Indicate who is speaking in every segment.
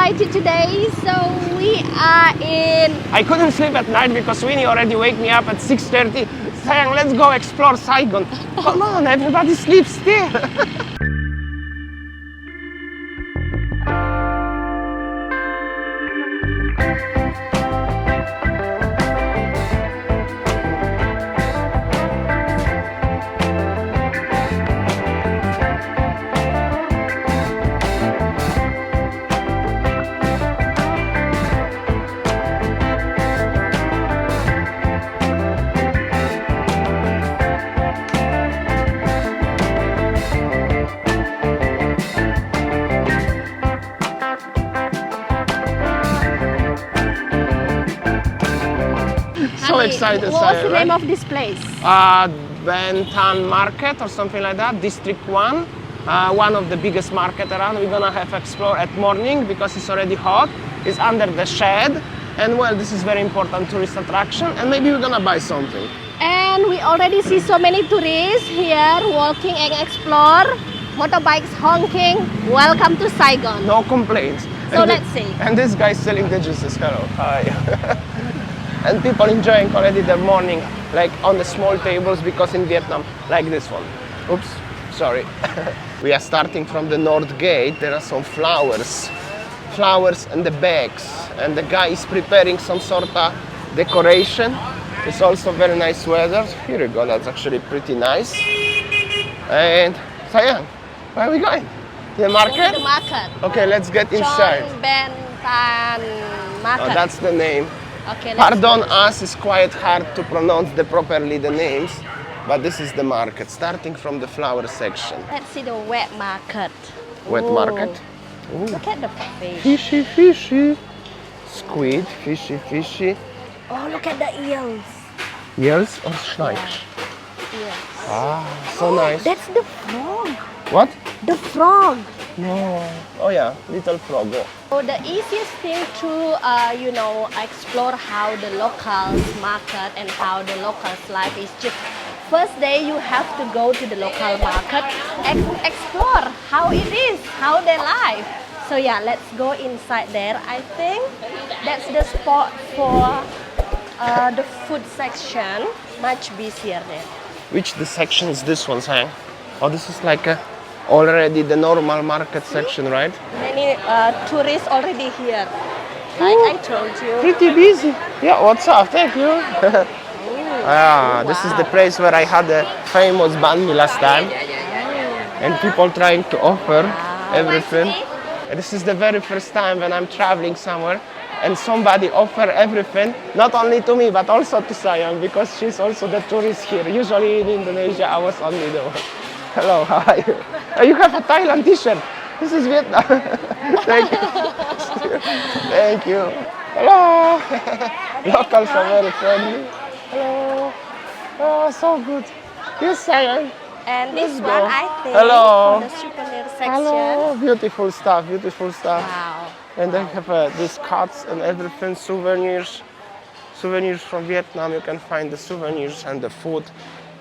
Speaker 1: excited today. So we are in...
Speaker 2: I couldn't sleep at night because Winnie already wake me up at 6:30 saying, let's go explore Saigon. Come on, everybody sleeps still. So excited.
Speaker 1: What's the name of this place?
Speaker 2: Bentan Market or something like that, District 1. One of the biggest market around. We're gonna have explore at morning because it's already hot. It's under the shed. And well, this is very important tourist attraction. And maybe we're gonna buy something.
Speaker 1: And we already see so many tourists here walking and explore. Motorbikes honking. Welcome to Saigon.
Speaker 2: No complaints.
Speaker 1: So let's see.
Speaker 2: And this guy selling the juices. Hello. Hi. And people enjoying already the morning, like on the small tables, because in Vietnam, like this one. Oops, sorry. We are starting from the north gate. There are some flowers and the bags. And the guy is preparing some sort of decoration. It's also very nice weather. Here you go, that's actually pretty nice. And Sayan, where are we going? The market?
Speaker 1: The market.
Speaker 2: Okay, let's get inside.
Speaker 1: Bentan Market.
Speaker 2: Oh, that's the name.
Speaker 1: Okay,
Speaker 2: Pardon us, it's quite hard to pronounce properly the names, but this is the market, starting from the flower section.
Speaker 1: Let's see the wet market.
Speaker 2: Wet
Speaker 1: Ooh.
Speaker 2: market. Ooh.
Speaker 1: Look at the fish.
Speaker 2: Fishy, fishy. Squid, fishy, fishy.
Speaker 1: Oh, look at the eels.
Speaker 2: Eels or snipes?
Speaker 1: Yes.
Speaker 2: Ah, so nice.
Speaker 1: That's the frog.
Speaker 2: What?
Speaker 1: The frog.
Speaker 2: No. Oh yeah, little frog. Oh.
Speaker 1: So the easiest thing to, explore how the locals market and how the locals life is just first day you have to go to the local market and explore how it is, how they live. So yeah, let's go inside there. I think that's the spot for the food section. Much busier there.
Speaker 2: Which the section is this one, Sang? Oh, this is like already the normal market section, right?
Speaker 1: Many tourists already here. Like I told you.
Speaker 2: Pretty busy. Yeah, what's up? Thank you. This is the place where I had a famous banh mi last time. And people trying to offer everything. And this is the very first time when I'm traveling somewhere and somebody offer everything, not only to me, but also to Sayang, because she's also the tourist here. Usually in Indonesia, I was only the one. Hello, how are you? Oh, you have a Thailand t-shirt. This is Vietnam. Thank you. Thank you. Hello. Locals are very friendly. Hello. Oh, so good. Yes, Sayang.
Speaker 1: And this
Speaker 2: Let's
Speaker 1: one,
Speaker 2: go.
Speaker 1: I think,
Speaker 2: Hello.
Speaker 1: for the souvenir section.
Speaker 2: Hello. Beautiful stuff, beautiful stuff.
Speaker 1: Wow.
Speaker 2: And they have these cards and everything, souvenirs. Souvenirs from Vietnam. You can find the souvenirs and the food.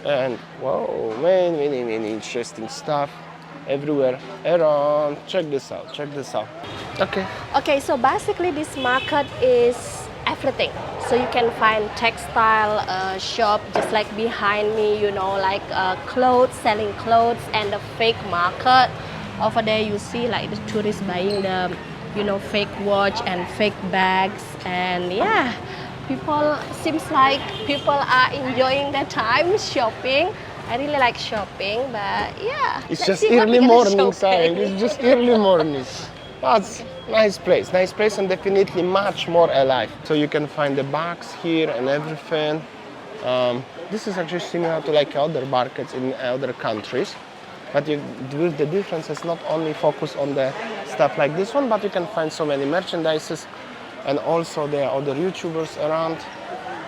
Speaker 2: And wow, many interesting stuff everywhere around. Check this out, check this out. Okay.
Speaker 1: Okay, so basically this market is everything. So you can find textile shop just like behind me, like clothes, selling clothes, and the fake market. Over there you see like the tourists buying the, fake watch and fake bags, and yeah. Seems like people are enjoying their time shopping. I really like shopping, but yeah.
Speaker 2: It's just early morning, Sayang. It's just early morning. That's nice place, and definitely much more alive. So you can find the bags here and everything. This is actually similar to like other markets in other countries. But with the difference, it's not only focused on the stuff like this one, but you can find so many merchandises. And also there are other YouTubers around,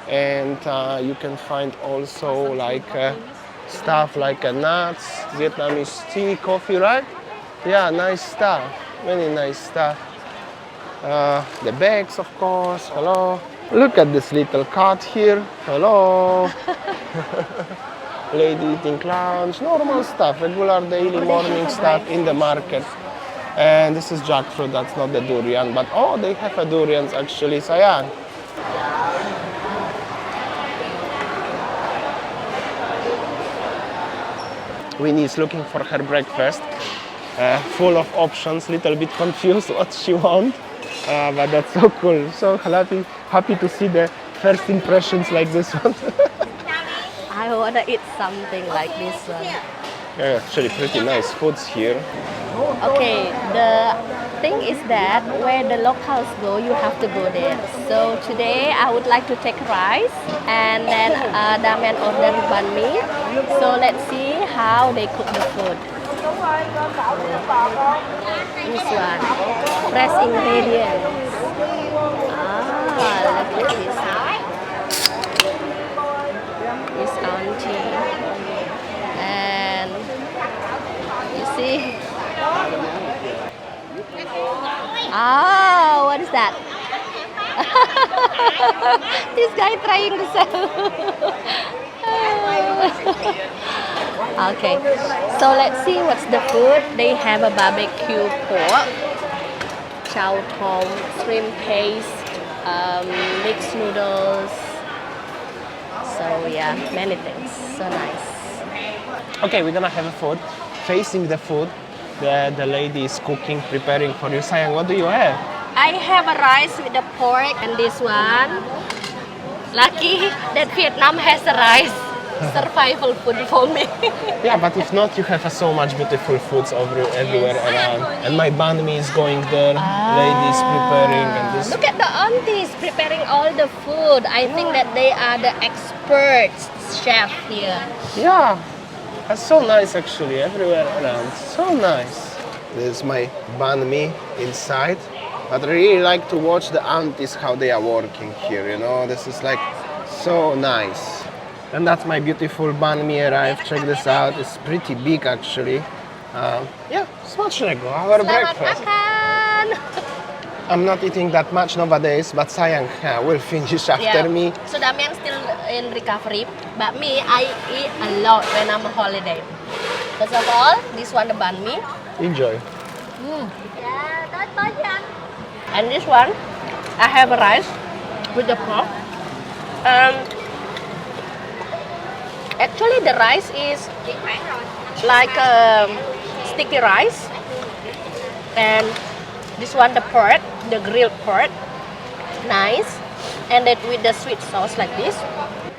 Speaker 2: and you can find also like stuff like nuts, Vietnamese tea, coffee, right? Yeah, nice stuff, many nice stuff. The bags, of course. Hello. Look at this little cart here. Hello. Lady eating lunch, normal stuff, regular daily morning stuff in the market. And this is jackfruit, that's not the durian, but oh, they have a durians actually, Sayang. Winnie is looking for her breakfast, full of options, little bit confused what she wants, but that's so cool. So happy to see the first impressions like this one.
Speaker 1: I wanna eat something like this one.
Speaker 2: Yeah, actually pretty nice foods here.
Speaker 1: Okay, the thing is that where the locals go, you have to go there. So today I would like to take rice and then Damian ordered banh mi. So let's see how they cook the food. This one, fresh ingredients. Ah, look at this. This auntie. And you see. Ah, what is that? This guy trying to sell. Okay, so let's see what's the food. They have a barbecue pork, chow tom, shrimp paste, mixed noodles. So yeah, many things. So nice.
Speaker 2: Okay, we're gonna have a food. Facing the food, the lady is cooking, preparing for you. Sayang, what do you have?
Speaker 1: I have a rice with the pork and this one. Lucky that Vietnam has a rice. Survival food for me.
Speaker 2: Yeah, but if not, you have so much beautiful foods everywhere around. And my banh mi is going there. Ladies preparing and this.
Speaker 1: Look at the aunties preparing all the food. I think that they are the experts chef here.
Speaker 2: Yeah, that's so nice actually, everywhere around. So nice. This is my banh mi inside. But I really like to watch the aunties how they are working here, you know. This is like so nice. And that's my beautiful banh mi arrived. Check this out. It's pretty big actually. Yeah, smacznego, our breakfast.
Speaker 1: Makan.
Speaker 2: I'm not eating that much nowadays, but Sayang will finish after me.
Speaker 1: So Damian still in recovery, but me, I eat a lot when I'm on holiday. First of all, this one the banh mi.
Speaker 2: Enjoy.
Speaker 1: And this one, I have a rice with the pork. Actually, the rice is like sticky rice, and this one the pork, the grilled pork, nice, and then with the sweet sauce like this.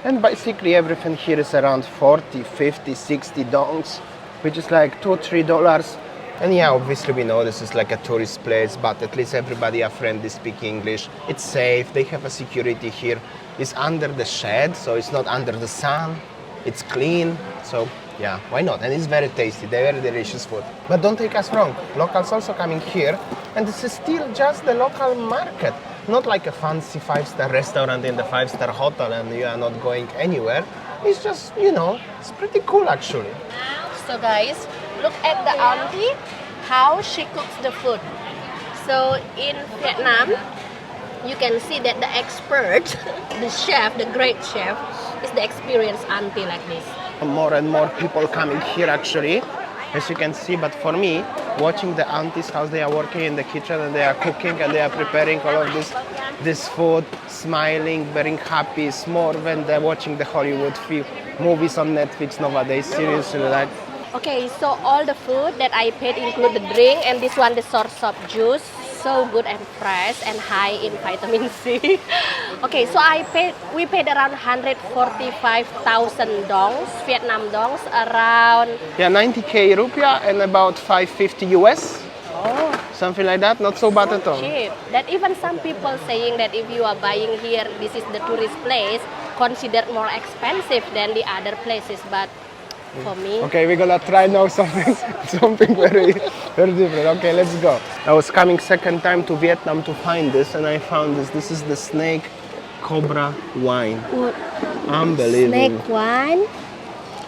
Speaker 2: And basically everything here is around 40, 50, 60 dongs, which is like $2-3. And yeah, obviously we know this is like a tourist place, but at least everybody are friendly, speak English. It's safe. They have a security here. It's under the shed, so it's not under the sun. It's clean, so yeah, why not? And it's very tasty, very delicious food. But don't take us wrong, locals also coming here, and this is still just the local market. Not like a fancy 5-star restaurant in the 5-star hotel and you are not going anywhere. It's just, you know, it's pretty cool actually.
Speaker 1: So guys, look at the auntie, how she cooks the food. So in Vietnam, you can see that the expert, the chef, the great chef, is the experienced auntie like this.
Speaker 2: More and more people coming here actually, as you can see, but for me, watching the aunties, how they are working in the kitchen and they are cooking and they are preparing all of this food, smiling, very happy, it's more than they're watching the Hollywood movies on Netflix nowadays, seriously, like.
Speaker 1: Okay, so all the food that I paid include the drink and this one the source of juice. So good and fresh and high in vitamin C. Okay, so we paid around 145,000 dongs, Vietnam dongs, around...
Speaker 2: Yeah, 90k rupiah and about 550 US.
Speaker 1: Oh,
Speaker 2: something like that, not so bad at all.
Speaker 1: Cheap. That even some people saying that if you are buying here, this is the tourist place, considered more expensive than the other places, but for me.
Speaker 2: Okay, we're gonna try now something very different. Okay, let's go. I was coming second time to Vietnam to find this, and I found this. This is the snake cobra wine.
Speaker 1: What?
Speaker 2: Unbelievable.
Speaker 1: Snake wine?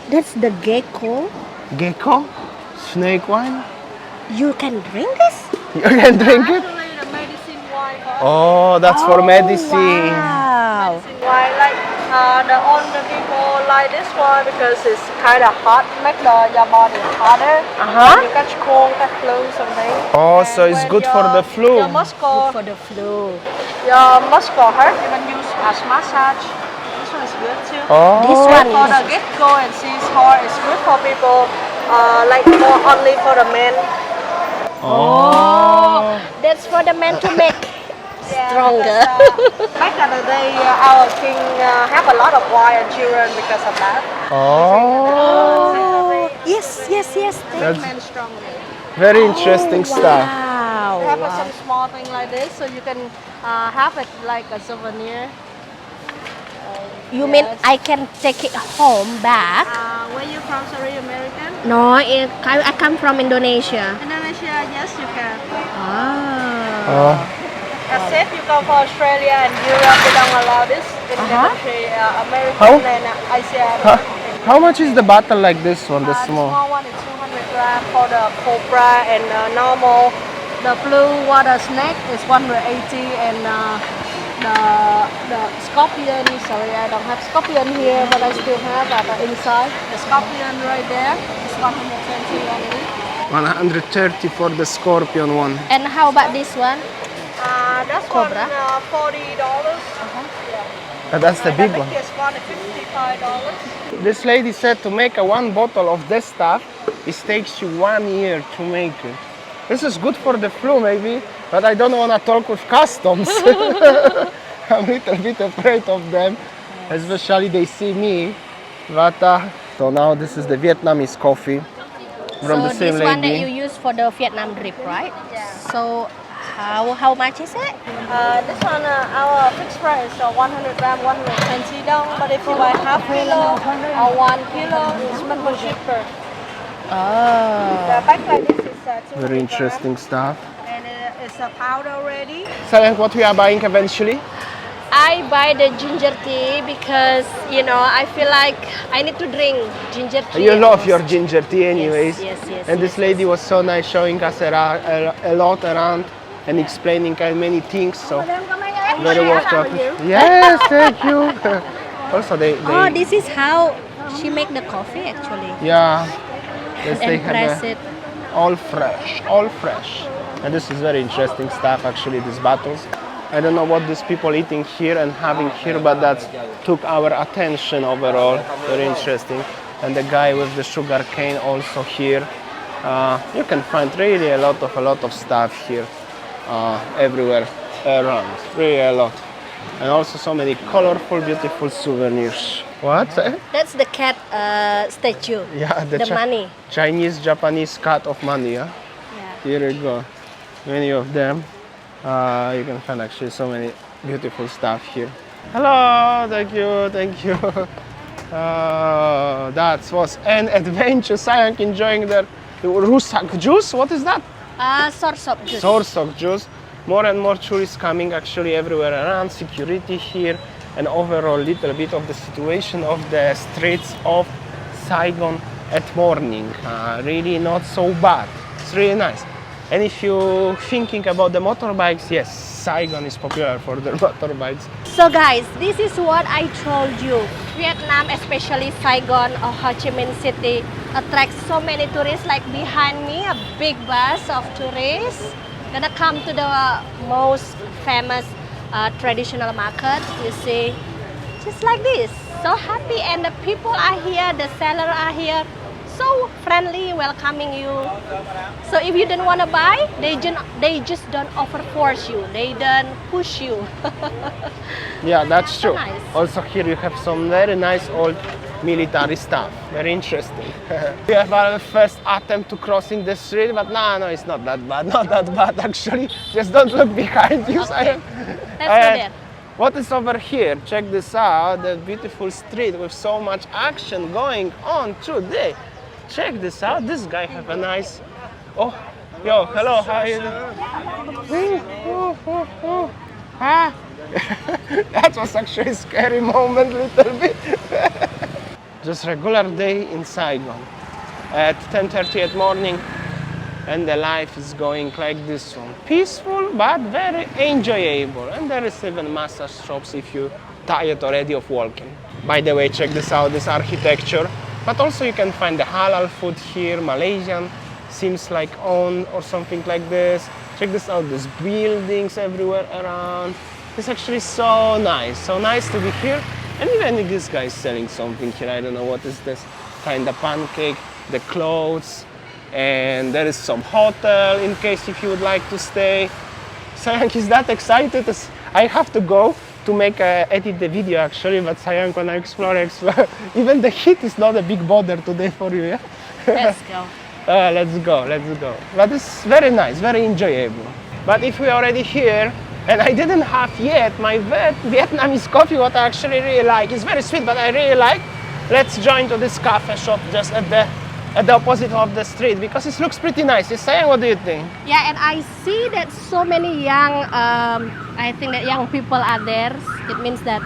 Speaker 1: That's the gecko?
Speaker 2: Gecko? Snake wine?
Speaker 1: You can drink this?
Speaker 2: You can drink it? Oh, that's for medicine.
Speaker 1: Wow.
Speaker 3: Medicine wine, like the older people like this one because it's kind of hot, make your body hotter. You catch cold, catch flu, something.
Speaker 2: Oh, so it's good for the flu.
Speaker 3: Your muscle,
Speaker 1: For the flu.
Speaker 3: your muscle hurt, you can use as massage. This one is good too.
Speaker 2: Oh,
Speaker 1: This one
Speaker 3: For the
Speaker 1: is
Speaker 3: get-go and seize heart, it's good for people like more only for the men.
Speaker 1: oh, that's for the man to make stronger.
Speaker 3: Because, back in the day, our king have a lot of wife and children because of that.
Speaker 2: Oh,
Speaker 1: Yes, yes, yes.
Speaker 2: that's
Speaker 3: Men strongly.
Speaker 2: very interesting stuff.
Speaker 1: Wow.
Speaker 3: Have some small thing like this, so you can have it like a souvenir.
Speaker 1: You mean I can take it home back?
Speaker 3: Where you from? Sorry, American?
Speaker 1: No, I come from Indonesia.
Speaker 3: Indonesia? Yes, you can.
Speaker 1: Ah.
Speaker 3: As if you go for Australia and Europe, they don't allow this. In the country, American
Speaker 2: How?
Speaker 3: and Asia.
Speaker 2: How much is the bottle like this one, the
Speaker 3: The
Speaker 2: small?
Speaker 3: small one is 200 grams for the cobra and normal. The blue water snake is 180 and the scorpion, sorry I don't have scorpion here but I still have at the inside. The scorpion right there is 120 only.
Speaker 2: 130 for the scorpion one.
Speaker 1: And how about this one?
Speaker 3: That's
Speaker 1: Cobra?
Speaker 3: one $40.
Speaker 2: That's the big
Speaker 3: The
Speaker 2: one.
Speaker 3: biggest one is $55.
Speaker 2: This lady said to make one bottle of this stuff, it takes you 1 year to make it. This is good for the flu maybe, but I don't want to talk with customs. I'm a little bit afraid of them, especially they see me. But so now this is the Vietnamese coffee from the
Speaker 1: So
Speaker 2: same
Speaker 1: this one that
Speaker 2: lady.
Speaker 1: you use for the Vietnam drip, right? So how much is it?
Speaker 3: This one, our fixed price is 100 gram, 120 dong. But if you buy half kilo or 1 kilo, it's much more cheaper.
Speaker 1: Oh.
Speaker 3: The pack like this is 200
Speaker 2: Very
Speaker 3: gram,
Speaker 2: interesting stuff.
Speaker 3: and it's a powder already.
Speaker 2: So what we are buying eventually?
Speaker 1: I buy the ginger tea because, you know, I feel like I need to drink ginger tea.
Speaker 2: You love your ginger tea anyways.
Speaker 1: Yes, yes,
Speaker 2: And this lady was so nice showing us a lot around and explaining many things. So very well talked. Yes, thank you. Also they
Speaker 1: Oh, this is how she make the coffee actually.
Speaker 2: yeah. Yes, they
Speaker 1: And
Speaker 2: have
Speaker 1: press it.
Speaker 2: all fresh, all fresh. And this is very interesting stuff actually, these bottles. I don't know what these people eating here and having here, but that took our attention overall. Very interesting. And the guy with the sugar cane also here. You can find really a lot of stuff here, everywhere around, really a lot. And also so many colorful, beautiful souvenirs. What?
Speaker 1: That's the cat statue.
Speaker 2: Yeah,
Speaker 1: The money.
Speaker 2: Chinese, Japanese cat of money. Yeah?
Speaker 1: Yeah.
Speaker 2: Here you go. Many of them. You can find actually so many beautiful stuff here. Hello, thank you, thank you. That was an adventure. I'm enjoying the rusak juice. What is that?
Speaker 1: Source of juice.
Speaker 2: Source of juice. More and more tourists coming actually everywhere around. Security here, and overall little bit of the situation of the streets of Saigon at morning. Really not so bad. It's really nice. And if you're thinking about the motorbikes, yes, Saigon is popular for their motorbikes.
Speaker 1: So guys, this is what I told you. Vietnam, especially Saigon or Ho Chi Minh City, attracts so many tourists. Like behind me, a big bus of tourists gonna come to the most famous traditional market. You see, just like this. So happy, and the people are here, the sellers are here. So friendly, welcoming you. So if you don't want to buy, they just don't force you. They don't push you.
Speaker 2: Yeah, that's true.
Speaker 1: Nice.
Speaker 2: Also here you have some very nice old military stuff. Very interesting. We have our first attempt to crossing the street, but no, it's not that bad. Not that bad actually. Just don't look behind you.
Speaker 1: Okay. Let's go there.
Speaker 2: What is over here? Check this out. The beautiful street with so much action going on today. Check this out. This guy have a nice. Oh, yo, hello. How are you? Ah. That was actually a scary moment, little bit. Just regular day in Saigon at 10:30 at morning, and the life is going like this one. Peaceful but very enjoyable. And there is even massage shops if you're tired already of walking. By the way, check this out, this architecture. But also you can find the halal food here, Malaysian, seems like owned or something like this. Check this out, there's buildings everywhere around. It's actually so nice to be here. And even this guy is selling something here, I don't know what is this, kind of pancake, the clothes, and there is some hotel in case if you would like to stay. Sayang is that excited, I have to go to make edit the video actually, but Sayang when I explore. Even the heat is not a big bother today for you, yeah?
Speaker 1: Let's go.
Speaker 2: Let's go. But it's very nice, very enjoyable. But if we're already here, and I didn't have yet my Vietnamese coffee, what I actually really like. It's very sweet, but I really like. Let's join to this cafe shop just at the opposite of the street because it looks pretty nice. Sayang, what do you think?
Speaker 1: Yeah, and I see that so many young, I think that young people are there. It means that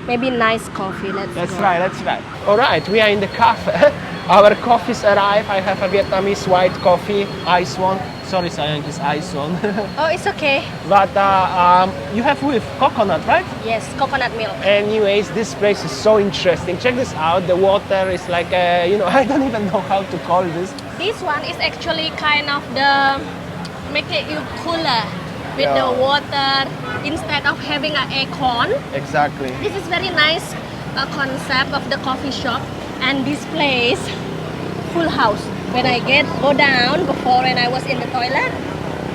Speaker 1: maybe nice coffee.
Speaker 2: That's right. All right, we are in the cafe. Our coffees arrive. I have a Vietnamese white coffee, ice one. Sorry, Sayang, it's ice one.
Speaker 1: Oh, it's okay.
Speaker 2: But you have with coconut, right?
Speaker 1: Yes, coconut milk.
Speaker 2: Anyways, this place is so interesting. Check this out. The water is like, I don't even know how to call this.
Speaker 1: This one is actually kind of the make it you cooler with the water instead of having an aircon.
Speaker 2: Exactly.
Speaker 1: This is very nice concept of the coffee shop, and this place full house. When I go down before when I was in the toilet,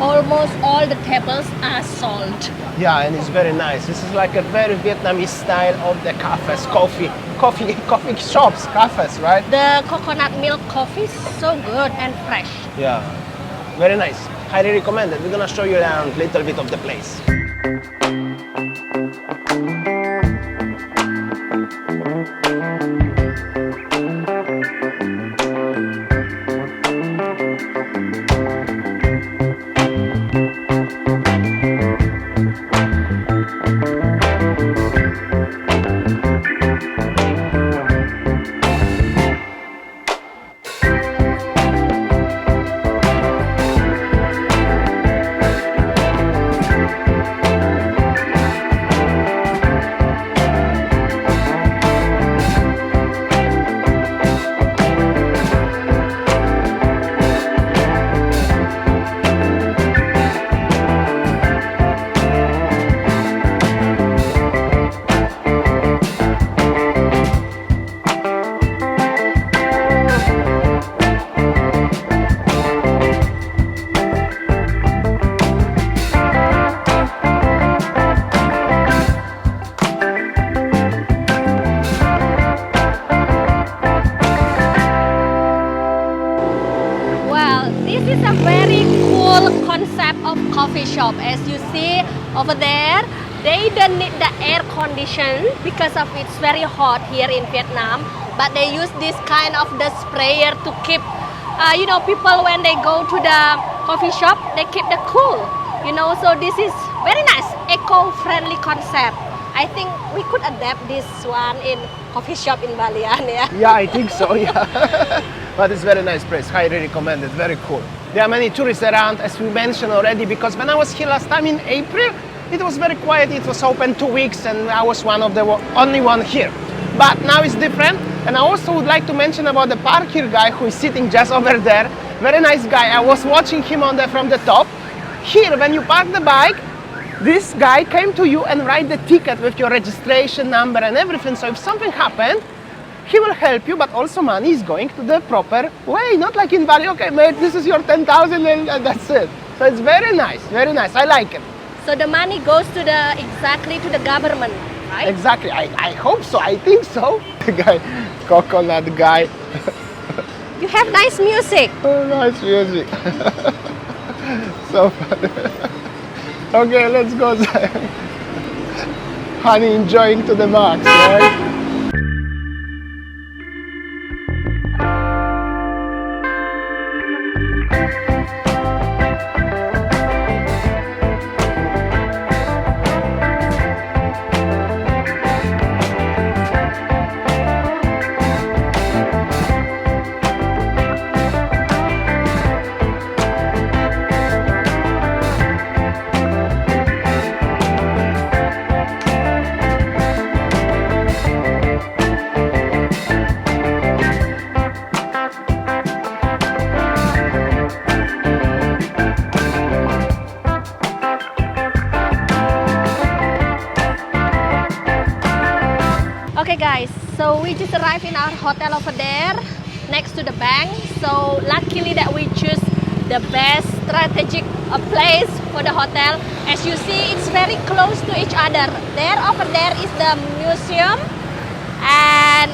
Speaker 1: almost all the tables are sold.
Speaker 2: Yeah, and it's very nice. This is like a very Vietnamese style of the cafes, coffee shops, cafes, right?
Speaker 1: The coconut milk coffee is so good and fresh.
Speaker 2: Yeah, very nice. Highly recommend it. We're gonna show you around a little bit of the place.
Speaker 1: Coffee shop. As you see over there, they don't need the air condition because of it's very hot here in Vietnam, but they use this kind of the sprayer to keep people when they go to the coffee shop, they keep the cool, so this is very nice eco-friendly concept. I think we could adapt this one in coffee shop in Bali, yeah.
Speaker 2: Yeah, I think so, yeah. But it's very nice place, highly recommended, very cool. There are many tourists around, as we mentioned already, because when I was here last time in April, it was very quiet. It was open 2 weeks and I was one of the only one here. But now it's different. And I also would like to mention about the park here guy who is sitting just over there. Very nice guy. I was watching him from the top. Here, when you park the bike, this guy came to you and write the ticket with your registration number and everything. So if something happened, he will help you, but also money is going to the proper way. Not like in Bali, okay, mate, this is your 10,000 and that's it. So it's very nice, very nice. I like it.
Speaker 1: So the money goes to exactly to the government, right?
Speaker 2: Exactly. I hope so. I think so. The guy, coconut guy.
Speaker 1: You have nice music.
Speaker 2: Oh, nice music. So funny. Okay, let's go. Honey enjoying to the max, right?
Speaker 1: Okay guys, so we just arrived in our hotel over there next to the bank. So luckily that we choose the best strategic place for the hotel. As you see, it's very close to each other. There over there is the museum, and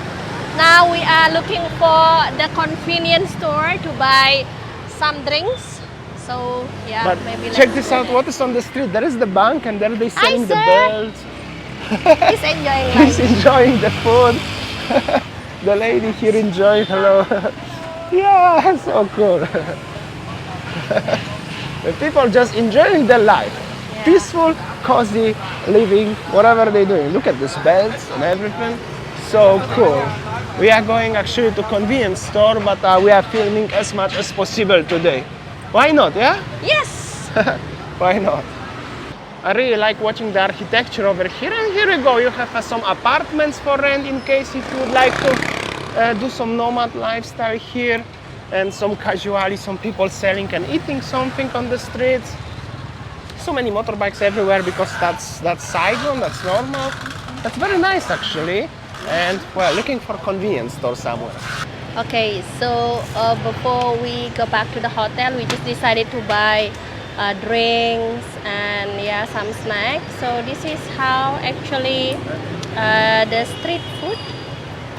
Speaker 1: now we are looking for the convenience store to buy some drinks. So yeah,
Speaker 2: But
Speaker 1: maybe
Speaker 2: check
Speaker 1: let's
Speaker 2: this
Speaker 1: go
Speaker 2: out.
Speaker 1: there.
Speaker 2: What is on the street? There is the bank, and there they selling the
Speaker 1: sir.
Speaker 2: belts.
Speaker 1: He's enjoying
Speaker 2: He's
Speaker 1: life.
Speaker 2: enjoying the food. The lady here enjoying. Hello. Yeah, so cool. The people just enjoying their life.
Speaker 1: Yeah.
Speaker 2: Peaceful, cozy living, whatever they're doing. Look at these belts and everything. So cool. We are going actually to convenience store, but we are filming as much as possible today. Why not, yeah?
Speaker 1: Yes.
Speaker 2: Why not? I really like watching the architecture over here. And here we go. You have some apartments for rent in case if you would like to do some nomad lifestyle here. And some casually, some people selling and eating something on the streets. So many motorbikes everywhere because that's Saigon, that's normal. That's very nice actually. And well, looking for convenience store somewhere.
Speaker 1: Okay, so before we go back to the hotel, we just decided to buy drinks and yeah, some snacks. So this is how actually the street food.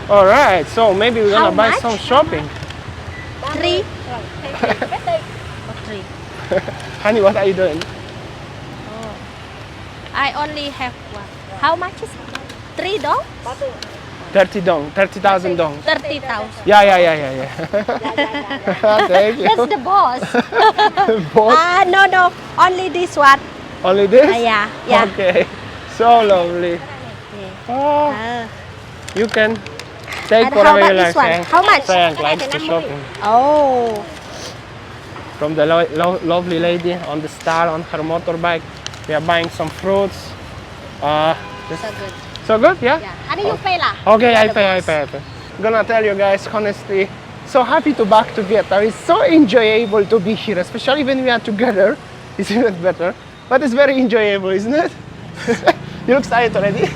Speaker 2: All right, so maybe we're
Speaker 1: How
Speaker 2: gonna buy
Speaker 1: much?
Speaker 2: some shopping.
Speaker 1: 3 or 3.
Speaker 2: Honey, what are you doing?
Speaker 1: Oh. I only have one. How much is it? 3 dong?
Speaker 2: 30 dong, 30,000 dong.
Speaker 1: 30,000.
Speaker 2: Yeah. Thank you.
Speaker 1: That's the boss.
Speaker 2: Both?
Speaker 1: No, only this one.
Speaker 2: Only this?
Speaker 1: Yeah.
Speaker 2: Okay, so lovely.
Speaker 1: Yeah.
Speaker 2: Oh, you can take
Speaker 1: And how
Speaker 2: whatever
Speaker 1: about
Speaker 2: you like.
Speaker 1: this one?
Speaker 2: Sayang.
Speaker 1: How much?
Speaker 2: Sayang likes to shopping.
Speaker 1: Oh.
Speaker 2: From the lovely lady on the stall on her motorbike. We are buying some fruits.
Speaker 1: So good.
Speaker 2: So good, yeah?
Speaker 1: Yeah. How do you pay lah?
Speaker 2: Okay,
Speaker 1: You are
Speaker 2: I
Speaker 1: the
Speaker 2: pay.
Speaker 1: boss.
Speaker 2: Gonna tell you guys honestly, so happy to back to Vietnam. It's so enjoyable to be here, especially when we are together. It's even better. But it's very enjoyable, isn't it? You look excited already.